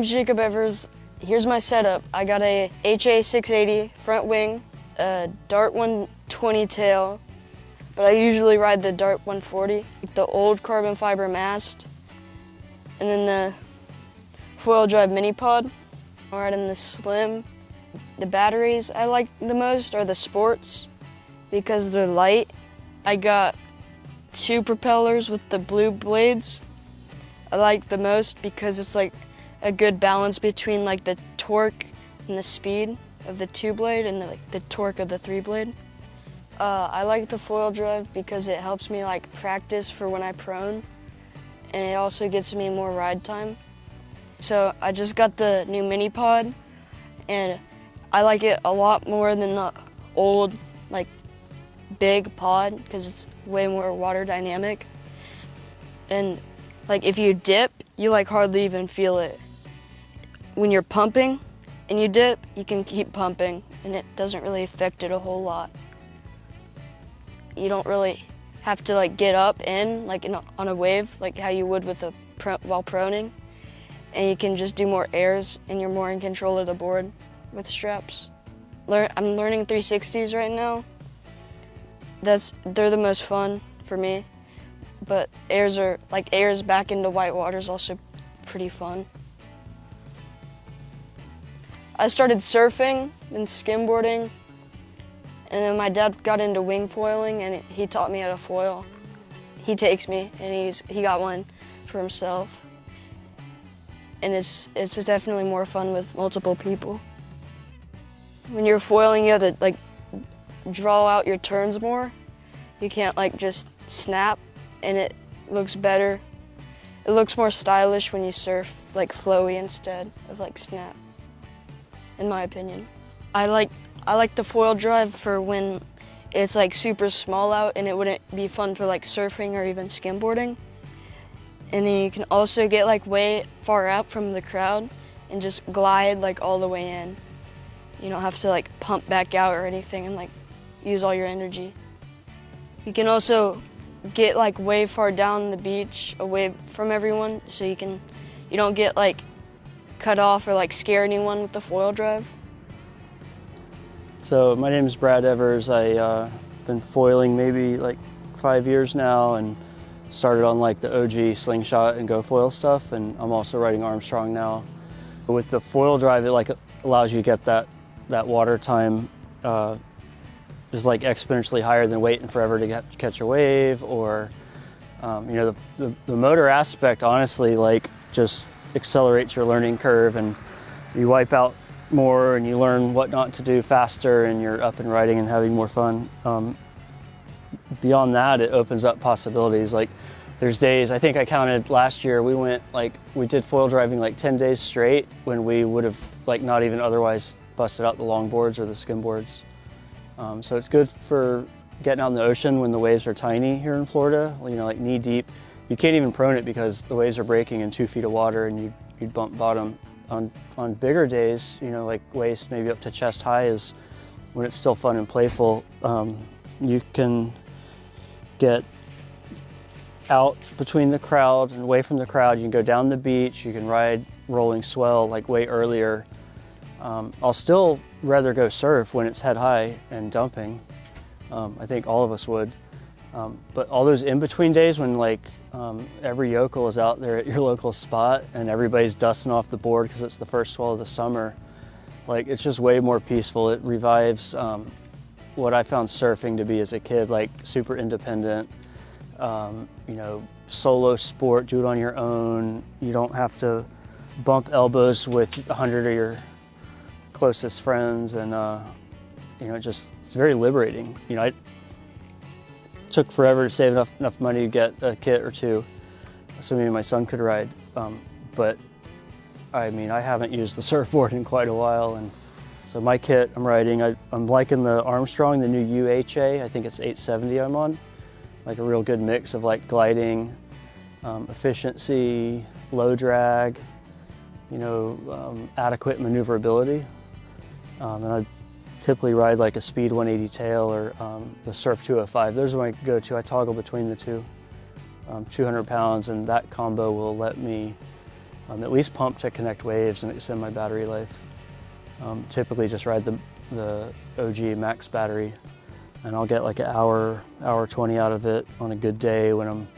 name's Jacob Evers. Here's my setup. I got a HA 680 front wing, a Dart 120 tail, but I usually ride the Dart 140, the old carbon fiber mast, and then the foil drive mini pod. I'm riding the Slim. The batteries I like the most are the Sports because they're light. I got 2 propellers with the blue blades. I like the most because it's like a good balance between like the torque and the speed of the 2-blade and the torque of the 3-blade. I like the foil drive because it helps me like practice for when I prone, and it also gets me more ride time. So I just got the new mini pod, and I like it a lot more than the old like big pod because it's way more water dynamic. And like if you dip, you like hardly even feel it. When you're pumping and you dip, you can keep pumping and it doesn't really affect it a whole lot. You don't really have to like get up in like on a wave like how you would with while proning, and you can just do more airs and you're more in control of the board with straps. I'm learning 360s right now. They're the most fun for me, but airs back into white water is also pretty fun. I started surfing and skimboarding, and then my dad got into wing foiling and he taught me how to foil. He takes me and he got one for himself. And it's definitely more fun with multiple people. When you're foiling, you have to like draw out your turns more. You can't like just snap, and it looks better. It looks more stylish when you surf like flowy instead of like snap, in my opinion. I like the foil drive for when it's like super small out and it wouldn't be fun for like surfing or even skimboarding. And then you can also get like way far out from the crowd and just glide like all the way in. You don't have to like pump back out or anything and like use all your energy. You can also get like way far down the beach away from everyone, so you don't get like cut off or like scare anyone with the foil drive. So my name is Brad Evers. I've been foiling maybe like 5 years now and started on like the OG slingshot and go foil stuff, and I'm also riding Armstrong now. With the foil drive, it like allows you to get that water time is like exponentially higher than waiting forever to catch a wave, or the motor aspect honestly like just accelerates your learning curve, and you wipe out more and you learn what not to do faster, and you're up and riding and having more fun. Beyond that, it opens up possibilities. Like there's days, I think I counted last year, we did foil driving like 10 days straight when we would have like not even otherwise busted out the longboards or the skimboards. So it's good for getting out in the ocean when the waves are tiny here in Florida, like knee deep. You can't even prone it because the waves are breaking in 2 feet of water and you'd bump bottom. On bigger days, like waist maybe up to chest high is when it's still fun and playful. You can get out between the crowd and away from the crowd. You can go down the beach, you can ride rolling swell like way earlier. I'll still rather go surf when it's head high and dumping. I think all of us would. But all those in-between days when like every yokel is out there at your local spot and everybody's dusting off the board because it's the first swell of the summer, like it's just way more peaceful. It revives what I found surfing to be as a kid, like super independent, solo sport, do it on your own. You don't have to bump elbows with 100 of your closest friends, and it's very liberating. It took forever to save enough money to get a kit or two so me and my son could ride, but I haven't used the surfboard in quite a while, and so my kit I'm riding, I'm liking the Armstrong, the new UHA. I think it's 870 I'm on, like a real good mix of like gliding, efficiency, low drag, adequate maneuverability. And I typically ride like a Speed 180 tail or the Surf 205. Those are my go-to. I toggle between the two. 200 pounds, and that combo will let me at least pump to connect waves and extend my battery life. Typically just ride the OG max battery, and I'll get like an hour 20 out of it on a good day when I'm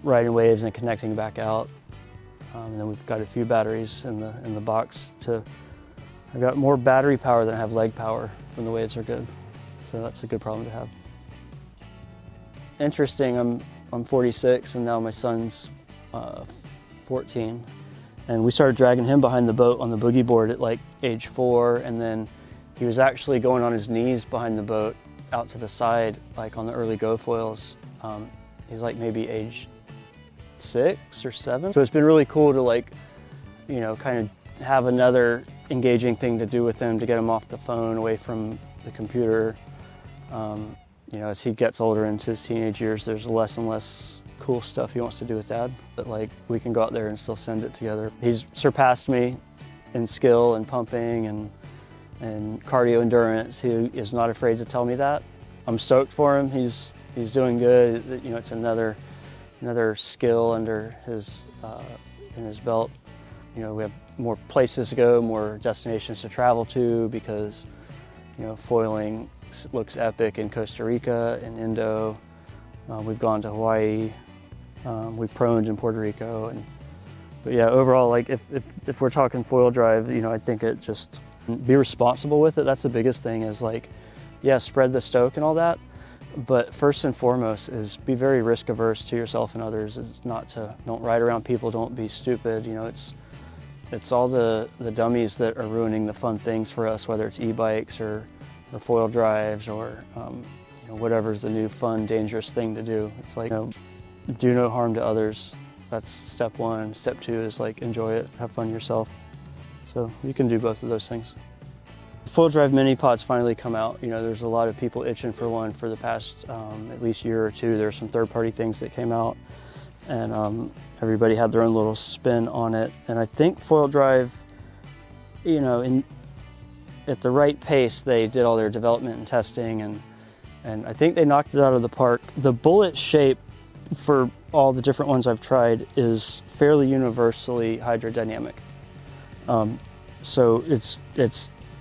riding waves and connecting back out. And then we've got a few batteries in the box I've got more battery power than I have leg power when the waves are good. So that's a good problem to have. Interesting, I'm 46 and now my son's 14. And we started dragging him behind the boat on the boogie board at like age 4, and then he was actually going on his knees behind the boat out to the side, like on the early GoFoils. He's like maybe age 6 or 7. So it's been really cool to like, you know, kind of have another engaging thing to do with him, to get him off the phone, away from the computer. You know, as he gets older into his teenage years, there's less and less cool stuff he wants to do with Dad, but like we can go out there and still send it together. He's surpassed me in skill and pumping and cardio endurance. He is not afraid to tell me that. I'm stoked for him. He's doing good. You know, it's another skill under his in his belt. You know, we have more places to go, more destinations to travel to, because, you know, foiling looks epic in Costa Rica and Indo. We've gone to Hawaii. We've proned in Puerto Rico, but yeah, overall, like if we're talking foil drive, you know, I think it just be responsible with it. That's the biggest thing, is like, yeah, spread the stoke and all that, but first and foremost is be very risk averse to yourself and others. Is don't ride around people, don't be stupid. You know, it's all the dummies that are ruining the fun things for us, whether it's e-bikes or foil drives or you know, whatever's the new fun, dangerous thing to do. It's like, you know, do no harm to others. That's step 1. Step 2 is like, enjoy it, have fun yourself. So you can do both of those things. Foil drive mini pods finally come out. You know, there's a lot of people itching for one for the past at least year or two. There's some third-party things that came out, and everybody had their own little spin on it. And I think foil drive, you know, at the right pace, they did all their development and testing, and I think they knocked it out of the park. The bullet shape for all the different ones I've tried is fairly universally hydrodynamic. So it's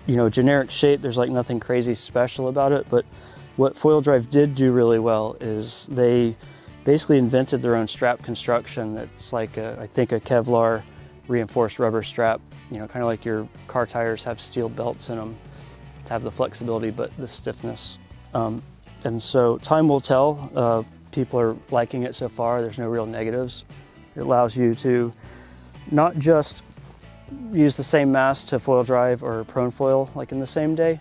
you know, generic shape. There's like nothing crazy special about it, but what foil drive did do really well is they basically invented their own strap construction that's like I think a Kevlar reinforced rubber strap, you know, kind of like your car tires have steel belts in them to have the flexibility but the stiffness. And so time will tell. People are liking it so far. There's no real negatives. It allows you to not just use the same mast to foil drive or prone foil like in the same day.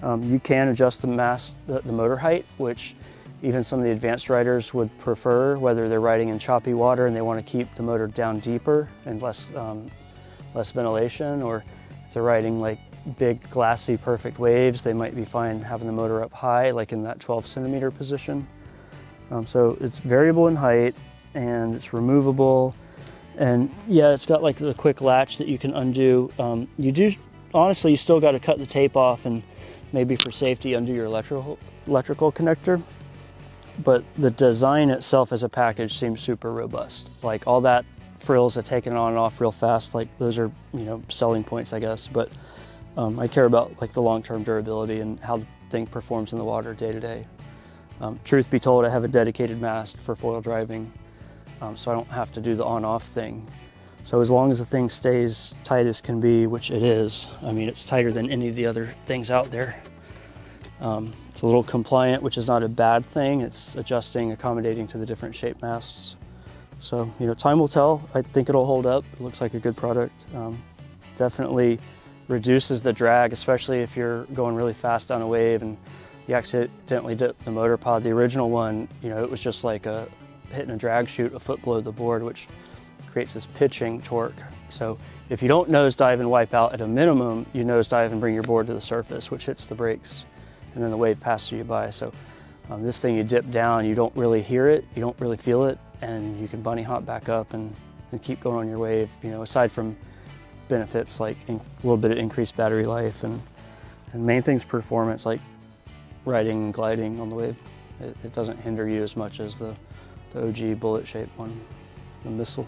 You can adjust the mast, the motor height, which even some of the advanced riders would prefer, whether they're riding in choppy water and they want to keep the motor down deeper and less ventilation, or if they're riding like big, glassy, perfect waves, they might be fine having the motor up high, like in that 12 centimeter position. So it's variable in height and it's removable. And yeah, it's got like the quick latch that you can undo. Honestly, you still got to cut the tape off and maybe for safety undo your electrical connector. But the design itself as a package seems super robust. Like all that frills are taken on and off real fast. Like those are, you know, selling points, I guess. But I care about like the long-term durability and how the thing performs in the water day to day. Truth be told, I have a dedicated mast for foil driving, so I don't have to do the on-off thing. So as long as the thing stays tight as can be, which it is, I mean, it's tighter than any of the other things out there. It's a little compliant, which is not a bad thing. It's adjusting, accommodating to the different shape masts. So, you know, time will tell. I think it'll hold up. It looks like a good product. Definitely reduces the drag, especially if you're going really fast down a wave and you accidentally dip the motor pod. The original one, you know, it was just like hitting a drag chute a foot below the board, which creates this pitching torque. So if you don't nosedive and wipe out, at a minimum, you nosedive and bring your board to the surface, which hits the brakes, and then the wave passes you by. So this thing, you dip down, you don't really hear it, you don't really feel it, and you can bunny hop back up and keep going on your wave. You know, aside from benefits like a little bit of increased battery life and main thing's performance, like riding and gliding on the wave. It doesn't hinder you as much as the OG bullet shaped one, the missile.